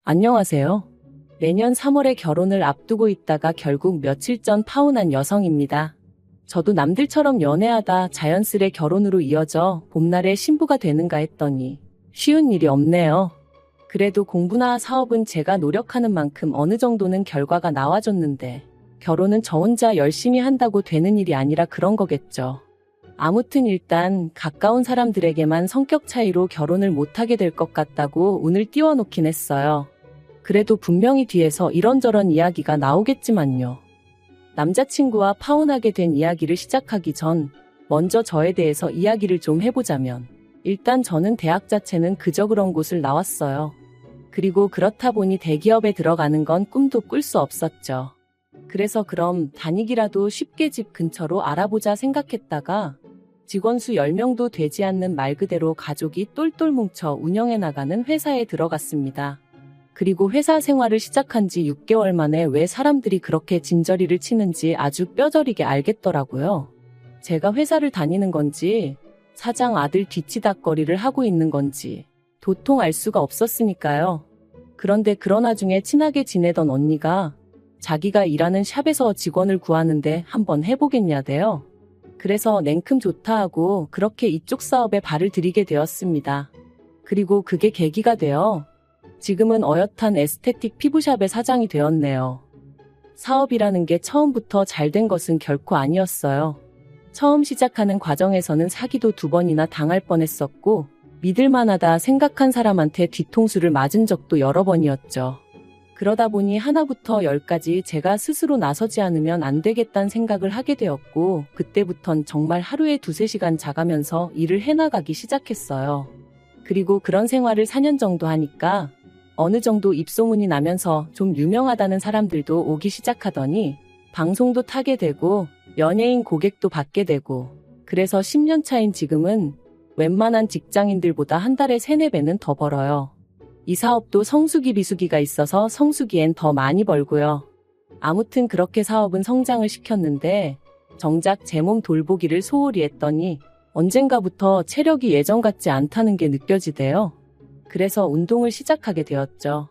안녕하세요. 내년 3월에 결혼을 앞두고 있다가 결국 며칠 전 파혼한 여성입니다. 저도 남들처럼 연애하다 자연스레 결혼으로 이어져 봄날에 신부가 되는가 했더니 쉬운 일이 없네요. 그래도 공부나 사업은 제가 노력하는 만큼 어느 정도는 결과가 나와줬는데 결혼은 저 혼자 열심히 한다고 되는 일이 아니라 그런 거겠죠. 아무튼 일단 가까운 사람들에게만 성격 차이로 결혼을 못하게 될 것 같다고 운을 띄워놓긴 했어요. 그래도 분명히 뒤에서 이런저런 이야기가 나오겠지만요. 남자친구와 파혼하게 된 이야기를 시작하기 전 먼저 저에 대해서 이야기를 좀 해보자면 일단 저는 대학 자체는 그저 그런 곳을 나왔어요. 그리고 그렇다 보니 대기업에 들어가는 건 꿈도 꿀 수 없었죠. 그래서 그럼 다니기라도 쉽게 집 근처로 알아보자 생각했다가 직원 수 10명도 되지 않는 말 그대로 가족이 똘똘 뭉쳐 운영해 나가는 회사에 들어갔습니다. 그리고 회사 생활을 시작한 지 6개월 만에 왜 사람들이 그렇게 진저리를 치는지 아주 뼈저리게 알겠더라고요. 제가 회사를 다니는 건지 사장 아들 뒤치다꺼리를 하고 있는 건지 도통 알 수가 없었으니까요. 그런데 그러나 중에 친하게 지내던 언니가 자기가 일하는 샵에서 직원을 구하는데 한번 해보겠냐대요. 그래서 냉큼 좋다 하고 그렇게 이쪽 사업에 발을 들이게 되었습니다. 그리고 그게 계기가 되어 지금은 어엿한 에스테틱 피부샵의 사장이 되었네요. 사업이라는 게 처음부터 잘 된 것은 결코 아니었어요. 처음 시작하는 과정에서는 사기도 2번이나 당할 뻔했었고 믿을만하다 생각한 사람한테 뒤통수를 맞은 적도 여러 번이었죠. 그러다 보니 하나부터 10까지 제가 스스로 나서지 않으면 안 되겠다는 생각을 하게 되었고 그때부턴 정말 하루에 2-3시간 자가면서 일을 해나가기 시작했어요. 그리고 그런 생활을 4년 정도 하니까 어느 정도 입소문이 나면서 좀 유명하다는 사람들도 오기 시작하더니 방송도 타게 되고 연예인 고객도 받게 되고 그래서 10년 차인 지금은 웬만한 직장인들보다 한 달에 3-4배는 더 벌어요. 이 사업도 성수기 비수기가 있어서 성수기엔 더 많이 벌고요. 아무튼 그렇게 사업은 성장을 시켰는데 정작 제 몸 돌보기를 소홀히 했더니 언젠가부터 체력이 예전 같지 않다는 게 느껴지대요. 그래서 운동을 시작하게 되었죠.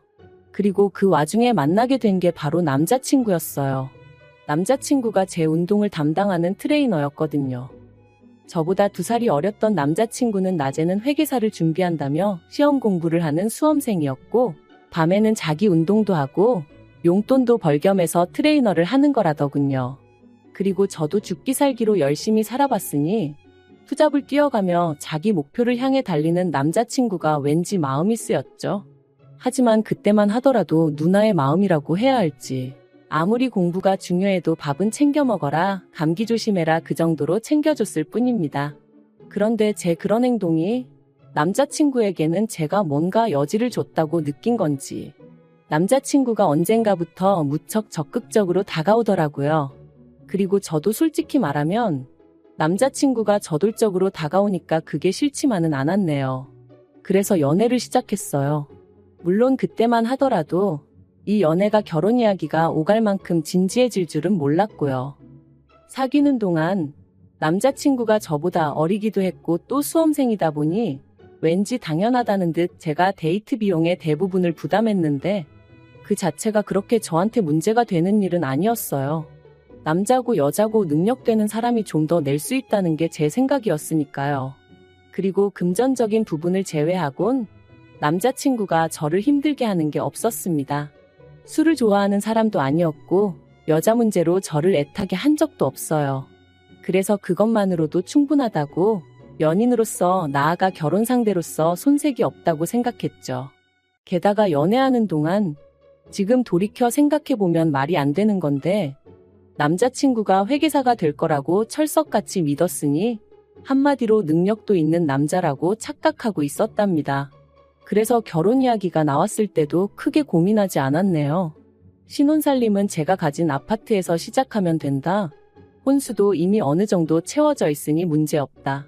그리고 그 와중에 만나게 된 게 바로 남자친구였어요. 남자친구가 제 운동을 담당하는 트레이너였거든요. 저보다 2살이 어렸던 남자친구는 낮에는 회계사를 준비한다며 시험 공부를 하는 수험생이었고 밤에는 자기 운동도 하고 용돈도 벌겸해서 트레이너를 하는 거라더군요. 그리고 저도 죽기 살기로 열심히 살아봤으니 투잡을 뛰어가며 자기 목표를 향해 달리는 남자친구가 왠지 마음이 쓰였죠. 하지만 그때만 하더라도 누나의 마음이라고 해야 할지 아무리 공부가 중요해도 밥은 챙겨 먹어라, 감기 조심해라 그 정도로 챙겨줬을 뿐입니다. 그런데 제 그런 행동이 남자친구에게는 제가 뭔가 여지를 줬다고 느낀 건지 남자친구가 언젠가부터 무척 적극적으로 다가오더라고요. 그리고 저도 솔직히 말하면 남자친구가 저돌적으로 다가오니까 그게 싫지만은 않았네요. 그래서 연애를 시작했어요. 물론 그때만 하더라도 이 연애가 결혼 이야기가 오갈 만큼 진지해질 줄은 몰랐고요. 사귀는 동안 남자친구가 저보다 어리기도 했고 또 수험생이다 보니 왠지 당연하다는 듯 제가 데이트 비용의 대부분을 부담했는데 그 자체가 그렇게 저한테 문제가 되는 일은 아니었어요. 남자고 여자고 능력되는 사람이 좀 더 낼 수 있다는 게 제 생각이었으니까요. 그리고 금전적인 부분을 제외하곤 남자친구가 저를 힘들게 하는 게 없었습니다. 술을 좋아하는 사람도 아니었고 여자 문제로 저를 애타게 한 적도 없어요. 그래서 그것만으로도 충분하다고 연인으로서 나아가 결혼 상대로서 손색이 없다고 생각했죠. 게다가 연애하는 동안 지금 돌이켜 생각해보면 말이 안 되는 건데 남자친구가 회계사가 될 거라고 철석같이 믿었으니 한마디로 능력도 있는 남자라고 착각하고 있었답니다. 그래서 결혼 이야기가 나왔을 때도 크게 고민하지 않았네요. 신혼살림은 제가 가진 아파트에서 시작하면 된다. 혼수도 이미 어느 정도 채워져 있으니 문제없다.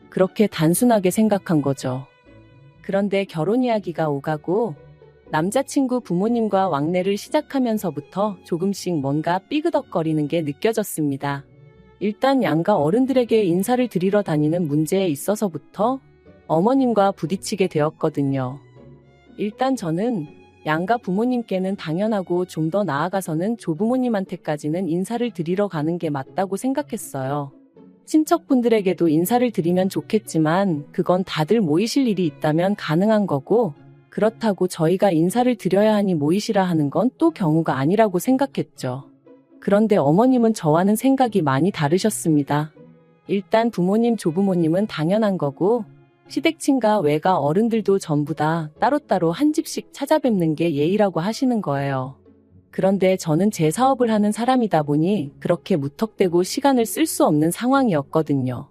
그렇게 단순하게 생각한 거죠. 그런데 결혼 이야기가 오가고 남자친구 부모님과 왕래를 시작하면서부터 조금씩 뭔가 삐그덕거리는 게 느껴졌습니다. 일단 양가 어른들에게 인사를 드리러 다니는 문제에 있어서부터 어머님과 부딪히게 되었거든요. 일단 저는 양가 부모님께는 당연하고 좀 더 나아가서는 조부모님한테까지는 인사를 드리러 가는 게 맞다고 생각했어요. 친척분들에게도 인사를 드리면 좋겠지만 그건 다들 모이실 일이 있다면 가능한 거고, 그렇다고 저희가 인사를 드려야 하니 모이시라 하는 건 또 경우가 아니라고 생각했죠. 그런데 어머님은 저와는 생각이 많이 다르셨습니다. 일단 부모님, 조부모님은 당연한 거고, 시댁친가 외가 어른들도 전부 다 따로따로 한 집씩 찾아뵙는 게 예의라고 하시는 거예요. 그런데 저는 제 사업을 하는 사람이다 보니 그렇게 무턱대고 시간을 쓸 수 없는 상황이었거든요.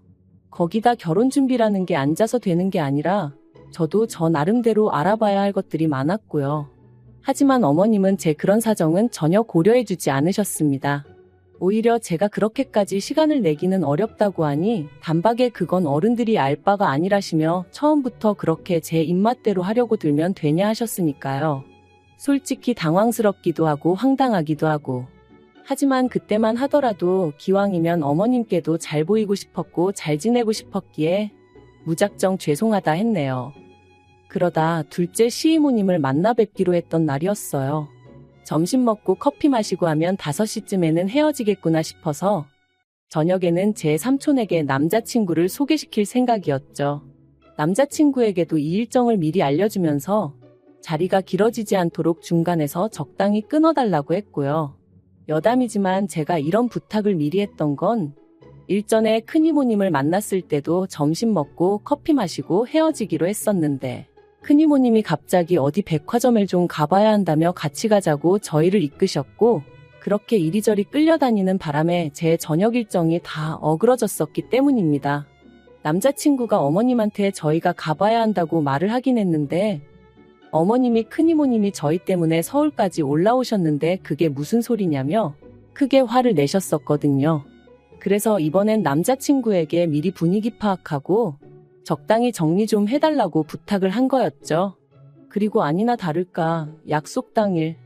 거기다 결혼 준비라는 게 앉아서 되는 게 아니라 저도 저 나름대로 알아봐야 할 것들이 많았고요. 하지만 어머님은 제 그런 사정은 전혀 고려해주지 않으셨습니다. 오히려 제가 그렇게까지 시간을 내기는 어렵다고 하니 단박에 그건 어른들이 알 바가 아니라시며 처음부터 그렇게 제 입맛대로 하려고 들면 되냐 하셨으니까요. 솔직히 당황스럽기도 하고 황당하기도 하고. 하지만 그때만 하더라도 기왕이면 어머님께도 잘 보이고 싶었고 잘 지내고 싶었기에 무작정 죄송하다 했네요. 그러다 둘째 시이모님을 만나 뵙기로 했던 날이었어요. 점심 먹고 커피 마시고 하면 5시쯤에는 헤어지겠구나 싶어서 저녁에는 제 삼촌에게 남자친구를 소개시킬 생각이었죠. 남자친구에게도 이 일정을 미리 알려주면서 자리가 길어지지 않도록 중간에서 적당히 끊어달라고 했고요. 여담이지만 제가 이런 부탁을 미리 했던 건 일전에 큰이모님을 만났을 때도 점심 먹고 커피 마시고 헤어지기로 했었는데 큰이모님이 갑자기 어디 백화점을 좀 가봐야 한다며 같이 가자고 저희를 이끄셨고 그렇게 이리저리 끌려다니는 바람에 제 저녁 일정이 다 어그러졌었기 때문입니다. 남자친구가 어머님한테 저희가 가봐야 한다고 말을 하긴 했는데 어머님이 큰이모님이 저희 때문에 서울까지 올라오셨는데 그게 무슨 소리냐며 크게 화를 내셨었거든요. 그래서 이번엔 남자친구에게 미리 분위기 파악하고 적당히 정리 좀 해달라고 부탁을 한 거였죠. 그리고 아니나 다를까 약속 당일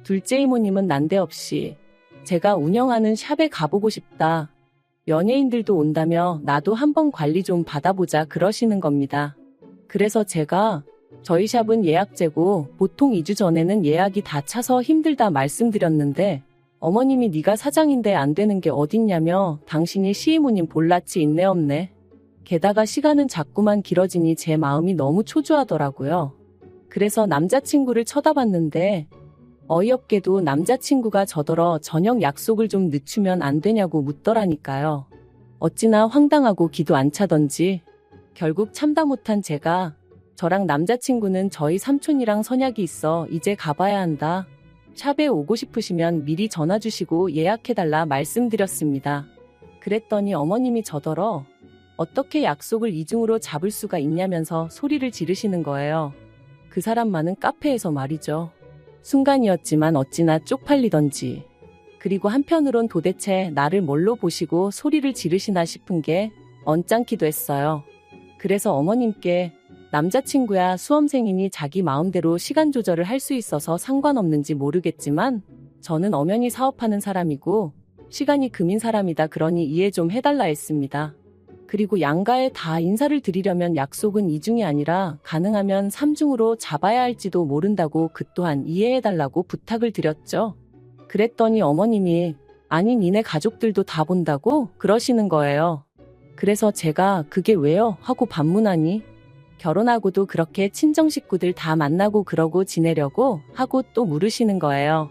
둘째 이모님은 난데없이 제가 운영하는 샵에 가보고 싶다. 연예인들도 온다며 나도 한번 관리 좀 받아보자 그러시는 겁니다. 그래서 제가 저희 샵은 예약제고 보통 2주 전에는 예약이 다 차서 힘들다 말씀드렸는데 어머님이 네가 사장인데 안 되는 게 어딨냐며 당신이 시이모님 볼라치 있네 없네. 게다가 시간은 자꾸만 길어지니 제 마음이 너무 초조하더라고요. 그래서 남자친구를 쳐다봤는데 어이없게도 남자친구가 저더러 저녁 약속을 좀 늦추면 안 되냐고 묻더라니까요. 어찌나 황당하고 기도 안 차던지 결국 참다 못한 제가 저랑 남자친구는 저희 삼촌이랑 선약이 있어 이제 가봐야 한다. 샵에 오고 싶으시면 미리 전화 주시고 예약해달라 말씀드렸습니다. 그랬더니 어머님이 저더러 어떻게 약속을 이중으로 잡을 수가 있냐면서 소리를 지르시는 거예요. 그 사람 많은 카페에서 말이죠. 순간이었지만 어찌나 쪽팔리던지. 그리고 한편으론 도대체 나를 뭘로 보시고 소리를 지르시나 싶은 게 언짢기도 했어요. 그래서 어머님께 남자친구야 수험생이니 자기 마음대로 시간 조절을 할 수 있어서 상관없는지 모르겠지만 저는 엄연히 사업하는 사람이고 시간이 금인 사람이다 그러니 이해 좀 해달라 했습니다. 그리고 양가에 다 인사를 드리려면 약속은 2중이 아니라 가능하면 3중으로 잡아야 할지도 모른다고 그 또한 이해해달라고 부탁을 드렸죠. 그랬더니 어머님이 아니 니네 가족들도 다 본다고 그러시는 거예요. 그래서 제가 그게 왜요? 하고 반문하니 결혼하고도 그렇게 친정 식구들 다 만나고 그러고 지내려고 하고 또 물으시는 거예요.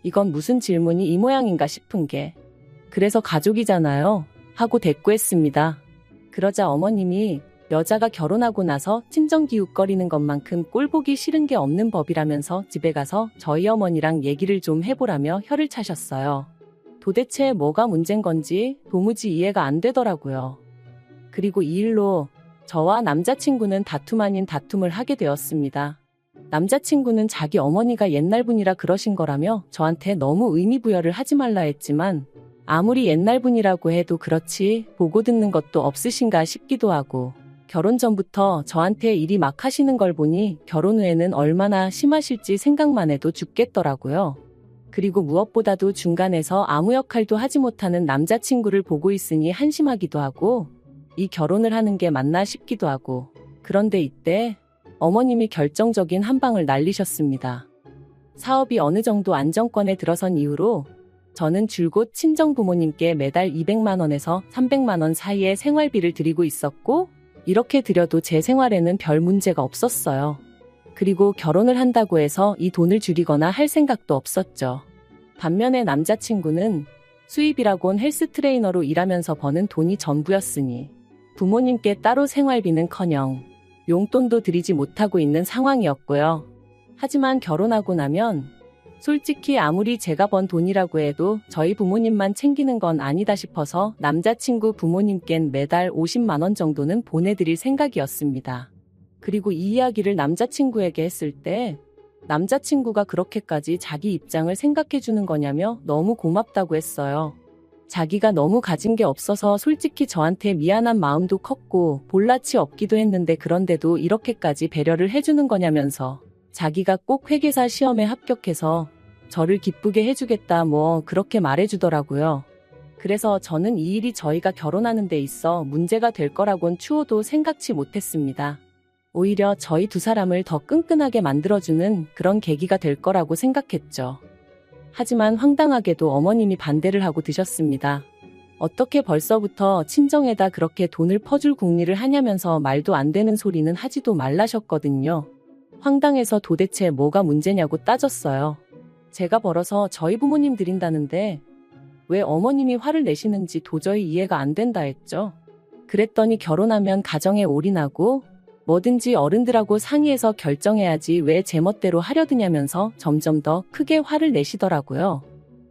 이건 무슨 질문이 이 모양인가 싶은 게. 그래서 가족이잖아요. 하고 대꾸했습니다. 그러자 어머님이 여자가 결혼하고 나서 친정 기웃거리는 것만큼 꼴보기 싫은 게 없는 법이라면서 집에 가서 저희 어머니랑 얘기를 좀 해보라며 혀를 차셨어요. 도대체 뭐가 문제인 건지 도무지 이해가 안 되더라고요. 그리고 이 일로 저와 남자친구는 다툼 아닌 다툼을 하게 되었습니다. 남자친구는 자기 어머니가 옛날 분이라 그러신 거라며 저한테 너무 의미부여를 하지 말라 했지만 아무리 옛날 분이라고 해도 그렇지 보고 듣는 것도 없으신가 싶기도 하고 결혼 전부터 저한테 일이 막 하시는 걸 보니 결혼 후에는 얼마나 심하실지 생각만 해도 죽겠더라고요. 그리고 무엇보다도 중간에서 아무 역할도 하지 못하는 남자친구를 보고 있으니 한심하기도 하고 이 결혼을 하는 게 맞나 싶기도 하고 그런데 이때 어머님이 결정적인 한 방을 날리셨습니다. 사업이 어느 정도 안정권에 들어선 이후로 저는 줄곧 친정 부모님께 매달 200만 원에서 300만 원 사이의 생활비를 드리고 있었고, 이렇게 드려도 제 생활에는 별 문제가 없었어요. 그리고 결혼을 한다고 해서 이 돈을 줄이거나 할 생각도 없었죠. 반면에 남자친구는 수입이라곤 헬스 트레이너로 일하면서 버는 돈이 전부였으니 부모님께 따로 생활비는커녕 용돈도 드리지 못하고 있는 상황이었고요. 하지만 결혼하고 나면 솔직히 아무리 제가 번 돈이라고 해도 저희 부모님만 챙기는 건 아니다 싶어서 남자친구 부모님껜 매달 50만 원 정도는 보내드릴 생각이었습니다. 그리고 이 이야기를 남자친구에게 했을 때 남자친구가 그렇게까지 자기 입장을 생각해주는 거냐며 너무 고맙다고 했어요. 자기가 너무 가진 게 없어서 솔직히 저한테 미안한 마음도 컸고 볼낯이 없기도 했는데 그런데도 이렇게까지 배려를 해주는 거냐면서 자기가 꼭 회계사 시험에 합격해서 저를 기쁘게 해주겠다 그렇게 말해주더라고요. 그래서 저는 이 일이 저희가 결혼하는 데 있어 문제가 될 거라곤 추호도 생각치 못했습니다. 오히려 저희 두 사람을 더 끈끈하게 만들어주는 그런 계기가 될 거라고 생각했죠. 하지만 황당하게도 어머님이 반대를 하고 드셨습니다. 어떻게 벌써부터 친정에다 그렇게 돈을 퍼줄 궁리를 하냐면서 말도 안 되는 소리는 하지도 말라셨거든요. 황당해서 도대체 뭐가 문제냐고 따졌어요. 제가 벌어서 저희 부모님 드린다는데 왜 어머님이 화를 내시는지 도저히 이해가 안 된다 했죠. 그랬더니 결혼하면 가정에 올인하고 뭐든지 어른들하고 상의해서 결정해야지 왜 제멋대로 하려드냐면서 점점 더 크게 화를 내시더라고요.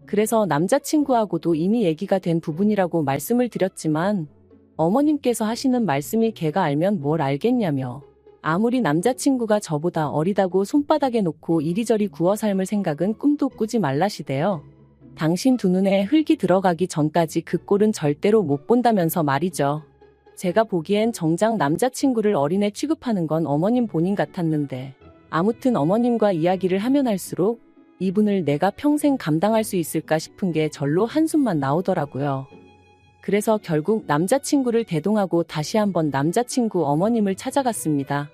그래서 남자친구하고도 이미 얘기가 된 부분이라고 말씀을 드렸지만 어머님께서 하시는 말씀이 걔가 알면 뭘 알겠냐며 아무리 남자친구가 저보다 어리다고 손바닥에 놓고 이리저리 구워 삶을 생각은 꿈도 꾸지 말라시대요. 당신 두 눈에 흙이 들어가기 전까지 그 꼴은 절대로 못 본다면서 말이죠. 제가 보기엔 정작 남자친구를 어린애 취급하는 건 어머님 본인 같았는데 아무튼 어머님과 이야기를 하면 할수록 이분을 내가 평생 감당할 수 있을까 싶은 게 절로 한숨만 나오더라고요. 그래서 결국 남자친구를 대동하고 다시 한번 남자친구 어머님을 찾아갔습니다.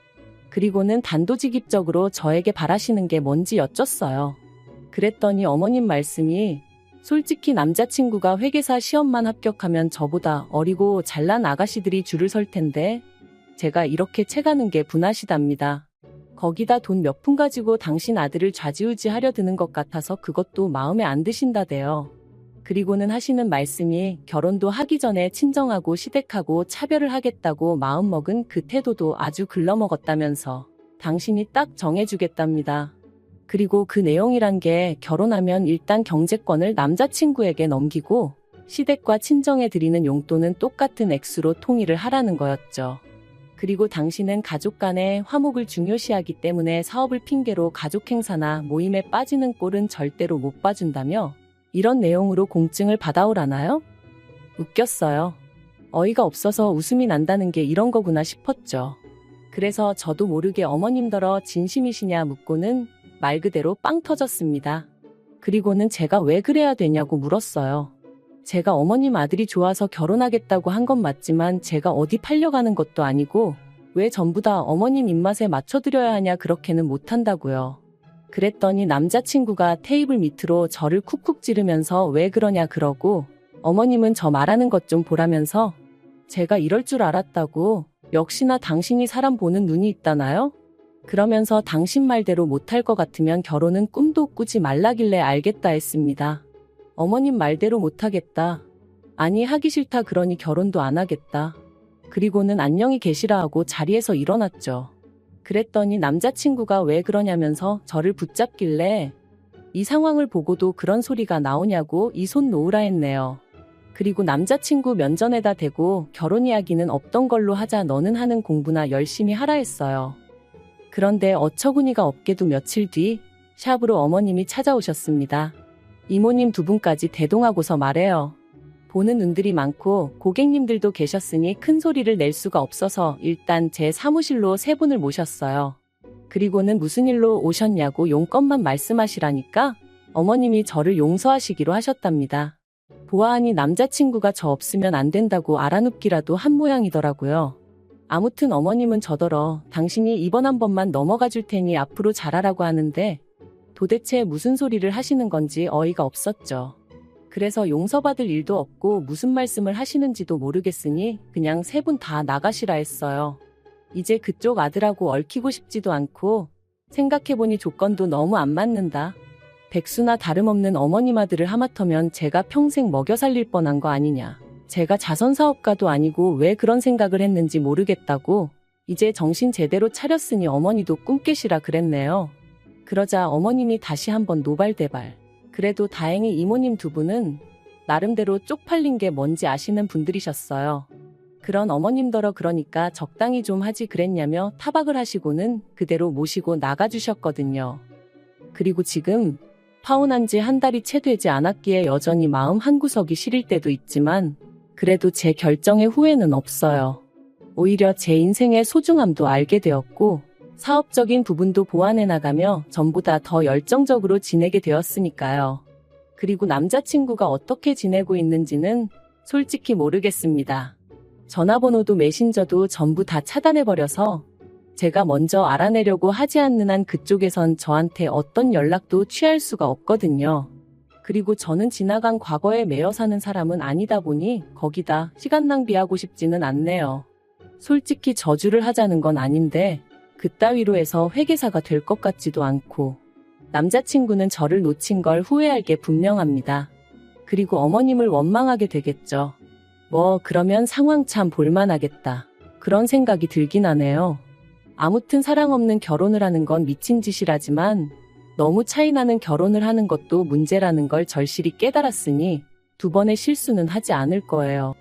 그리고는 단도직입적으로 저에게 바라시는 게 뭔지 여쭸어요. 그랬더니 어머님 말씀이 솔직히 남자친구가 회계사 시험만 합격하면 저보다 어리고 잘난 아가씨들이 줄을 설 텐데 제가 이렇게 채가는 게 분하시답니다. 거기다 돈 몇 푼 가지고 당신 아들을 좌지우지하려 드는 것 같아서 그것도 마음에 안 드신다대요. 그리고는 하시는 말씀이 결혼도 하기 전에 친정하고 시댁하고 차별을 하겠다고 마음먹은 그 태도도 아주 글러먹었다면서 당신이 딱 정해주겠답니다. 그리고 그 내용이란 게 결혼하면 일단 경제권을 남자친구에게 넘기고 시댁과 친정에 드리는 용돈은 똑같은 액수로 통일을 하라는 거였죠. 그리고 당신은 가족 간의 화목을 중요시하기 때문에 사업을 핑계로 가족 행사나 모임에 빠지는 꼴은 절대로 못 봐준다며 이런 내용으로 공증을 받아오라나요? 웃겼어요. 어이가 없어서 웃음이 난다는 게 이런 거구나 싶었죠. 그래서 저도 모르게 어머님더러 진심이시냐 묻고는 말 그대로 빵 터졌습니다. 그리고는 제가 왜 그래야 되냐고 물었어요. 제가 어머님 아들이 좋아서 결혼하겠다고 한 건 맞지만 제가 어디 팔려가는 것도 아니고 왜 전부 다 어머님 입맛에 맞춰드려야 하냐 그렇게는 못한다고요. 그랬더니 남자친구가 테이블 밑으로 저를 쿡쿡 찌르면서 왜 그러냐 그러고 어머님은 저 말하는 것 좀 보라면서 제가 이럴 줄 알았다고 역시나 당신이 사람 보는 눈이 있다나요? 그러면서 당신 말대로 못할 것 같으면 결혼은 꿈도 꾸지 말라길래 알겠다 했습니다. 어머님 말대로 못하겠다. 아니 하기 싫다 그러니 결혼도 안 하겠다. 그리고는 안녕히 계시라 하고 자리에서 일어났죠. 그랬더니 남자친구가 왜 그러냐면서 저를 붙잡길래 이 상황을 보고도 그런 소리가 나오냐고 이 손 놓으라 했네요. 그리고 남자친구 면전에다 대고 결혼 이야기는 없던 걸로 하자 너는 하는 공부나 열심히 하라 했어요. 그런데 어처구니가 없게도 며칠 뒤 샵으로 어머님이 찾아오셨습니다. 이모님 두 분까지 대동하고서 말해요. 보는 눈들이 많고 고객님들도 계셨으니 큰 소리를 낼 수가 없어서 일단 제 사무실로 세 분을 모셨어요. 그리고는 무슨 일로 오셨냐고 용건만 말씀하시라니까 어머님이 저를 용서하시기로 하셨답니다. 보아하니 남자친구가 저 없으면 안 된다고 알아눕기라도 한 모양이더라고요. 아무튼 어머님은 저더러 당신이 이번 한 번만 넘어가 줄 테니 앞으로 잘하라고 하는데 도대체 무슨 소리를 하시는 건지 어이가 없었죠. 그래서 용서받을 일도 없고 무슨 말씀을 하시는지도 모르겠으니 그냥 세 분 다 나가시라 했어요. 이제 그쪽 아들하고 얽히고 싶지도 않고 생각해보니 조건도 너무 안 맞는다. 백수나 다름없는 어머님 아들을 하마터면 제가 평생 먹여 살릴 뻔한 거 아니냐. 제가 자선사업가도 아니고 왜 그런 생각을 했는지 모르겠다고 이제 정신 제대로 차렸으니 어머니도 꿈 깨시라 그랬네요. 그러자 어머님이 다시 한번 노발대발. 그래도 다행히 이모님 두 분은 나름대로 쪽팔린 게 뭔지 아시는 분들이셨어요. 그런 어머님더러 그러니까 적당히 좀 하지 그랬냐며 타박을 하시고는 그대로 모시고 나가주셨거든요. 그리고 지금 파혼한 지 한 달이 채 되지 않았기에 여전히 마음 한구석이 시릴 때도 있지만 그래도 제 결정에 후회는 없어요. 오히려 제 인생의 소중함도 알게 되었고 사업적인 부분도 보완해 나가며 전보다 더 열정적으로 지내게 되었으니까요. 그리고 남자친구가 어떻게 지내고 있는지는 솔직히 모르겠습니다. 전화번호도 메신저도 전부 다 차단해버려서 제가 먼저 알아내려고 하지 않는 한 그쪽에선 저한테 어떤 연락도 취할 수가 없거든요. 그리고 저는 지나간 과거에 매여 사는 사람은 아니다 보니 거기다 시간 낭비하고 싶지는 않네요. 솔직히 저주를 하자는 건 아닌데 그따위로 해서 회계사가 될 것 같지도 않고 남자친구는 저를 놓친 걸 후회할 게 분명합니다. 그리고 어머님을 원망하게 되겠죠. 그러면 상황 참 볼만하겠다. 그런 생각이 들긴 하네요. 아무튼 사랑 없는 결혼을 하는 건 미친 짓이라지만 너무 차이나는 결혼을 하는 것도 문제라는 걸 절실히 깨달았으니 두 번의 실수는 하지 않을 거예요.